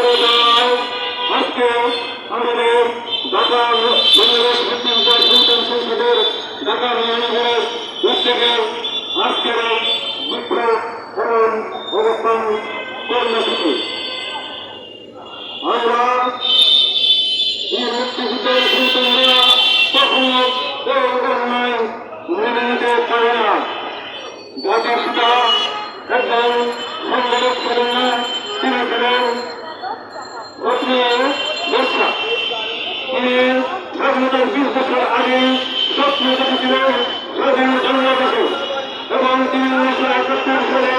করে দেওয়ায় আজকে আমাদের ঢাকা বাংলাদেশ মুক্তিযোদ্ধা সন্তান সংসদের ঢাকা মহানগরের উদ্যোগে আজকের বৃক্ষরোপণ অবস্থান কর্মসূচি। আমরা এই মুক্তিযুদ্ধের সন্তানরা কখনো এই অন্যায় মেনে নিতে পারে না। জাতির পিতা একজন সংগঠক ছিলেন না, তিনি ছিলেন বর্ষা। তিনি স্বাধীনতার 20 বছর আগে স্বপ্ন দেখেছিলেন স্বাধীন বাংলাদেশে এবং তিনি 1971 সালে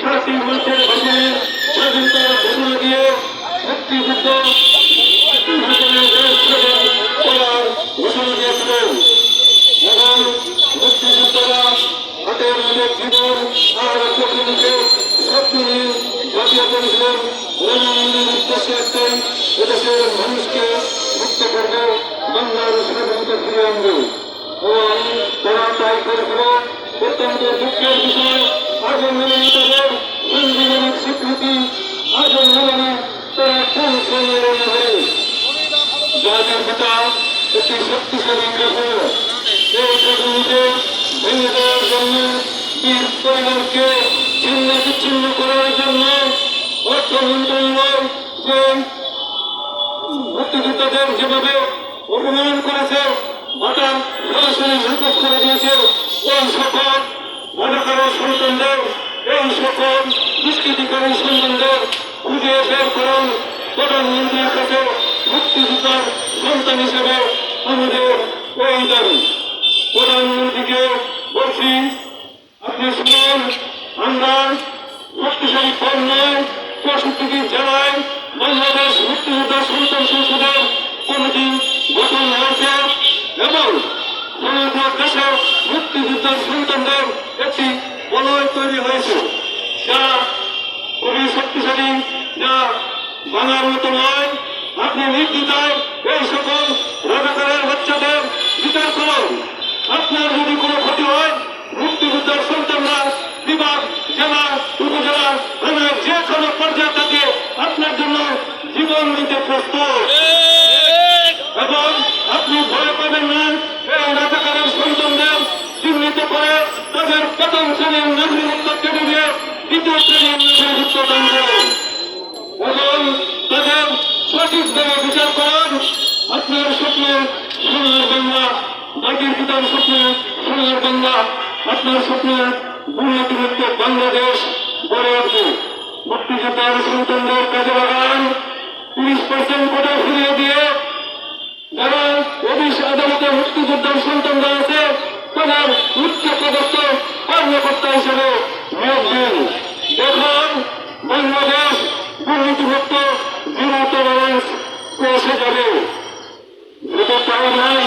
7টি মঞ্চের ভাষণে স্বাধীনতার ঘোষণা দিয়ে মুক্তিযুদ্ধ করার ঘোষণা দিয়েছিলেন এবং মুক্তিযুদ্ধরা হাতের মধ্যে জীবন আর চোখে মুখে স্বপ্ন নিয়ে ঝাঁপিয়ে পড়েছিলেন রণাঙ্গনের উদ্দেশ্য একটাই, এদেশের মানুষকে মুক্ত করবে, বাংলার স্বাধীনতা ফিরে আনবে এবং তারা তাই করেছিল। অত্যন্ত দুঃখের বিষয় আজও মেনে তাদের সাংবিধানিক স্বীকৃতি আজও মেনে তারা কোন সময়ের মধ্যে জাতির পিতা একটি শক্তিশালী গ্রহণ এই প্রকৃতিতে ভেঙে দেওয়ার জন্য বীর পরিবারকে ছিন্ন বিচ্ছিন্ন করার জন্য অর্থ মন্ত্রণালয় যে মুক্তিযোদ্ধাদের যেভাবে অপমান করেছে, মাথা সরাসরি নির্দেশ করে দিয়েছে, এই সকল অনাকারী সন্তানদের, এই সকল দুষ্কৃতিকারী সন্তানদের খুঁজে বের করুন। প্রধানমন্ত্রীর কাছে মুক্তিযোদ্ধার সন্তান হিসেবে আমাদের এই দাবি। প্রধানমন্ত্রীকে বলছি, আপনি শুনুন, আমরা শক্তিশালী কন্যায় 64টি জেলায় বাংলাদেশ মুক্তিযোদ্ধা সন্তান সংসদের কমিটি গঠন হয়েছে এবং সমগ্র দেশে মুক্তিযোদ্ধার সন্তানদের একটি বলয় তৈরি হয়েছে, যা খুবই শক্তিশালী, যা বাংলার মতো নয়। আপনি নির্দ্বিধায় এই সকল রাজাকারের বাচ্চাদের বিচার করুন। আপনার যদি কোনো ক্ষতি হয়, মুক্তিযোদ্ধার সন্তানরা বিভাগ, জেলা, উপজেলা, থানার যে কোনো পর্যায়ে থাকে আপনার জন্য জীবন দিতে প্রস্তুত এবং আপনি ভয় পাবেন না। এই রাজাকারের সন্তানদের চিহ্নিত করে তাদের প্রথম শ্রেণীর নাগরিকত্ব কেটে দিয়ে দ্বিতীয় শ্রেণীর নাগরিকত্ব দান করুন এবং তাদের সঠিকভাবে বিচার করুন। আপনার স্বপ্ন সোনার বাংলা, জাতির পিতার স্বপ্ন সোনার বাংলা, আপনার স্বপ্ন উন্নতিমুক্ত বাংলাদেশ গড়ে উঠবে। মুক্তিযোদ্ধার সন্তানদের কাজে লাগান। 30% কোটা ফিরিয়ে দিয়ে যারা অফিস আদালতে মুক্তিযোদ্ধার সন্তানরা আছে তাদের উচ্চ পদস্থ কর্মকর্তা হিসেবে নিয়োগ দিন। দেখুন বাংলাদেশ দুর্নীতিমুক্ত জিরো টলারেন্স পৌঁছে যাবে। যেটা তাই নয়,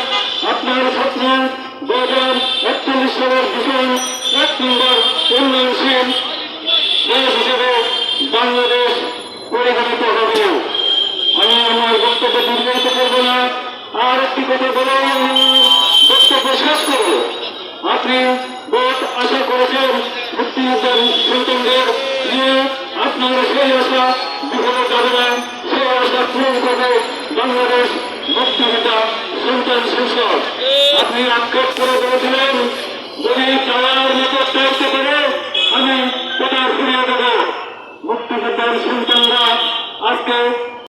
আপনার স্বপ্ন 2041 সালের ভিশন 1 নম্বর উন্নয়নশীল দেশ হিসেবে বাংলাদেশ পরিগণিত হবে। আমি আমার বক্তব্য দীর্ঘায়িত করবো না, আর একটি কথা বলে আমি বক্তব্য শেষ করব। আপনি ভোট আশা করেছেন মুক্তিযোদ্ধার সন্তানদের নিয়ে, আপনার সেই আশা বিফলে যাবে না, সেই আশা পূরণ করবে বাংলাদেশ মুক্তিযোদ্ধা সন্তান সংসদ। আপনি আক্ষেপ করে বলেছিলেন যদি চাওয়ার মতো চাইতে পারে আমি কোটা ফিরিয়ে দেব। মুক্তিযোদ্ধার সন্তানরা আজকে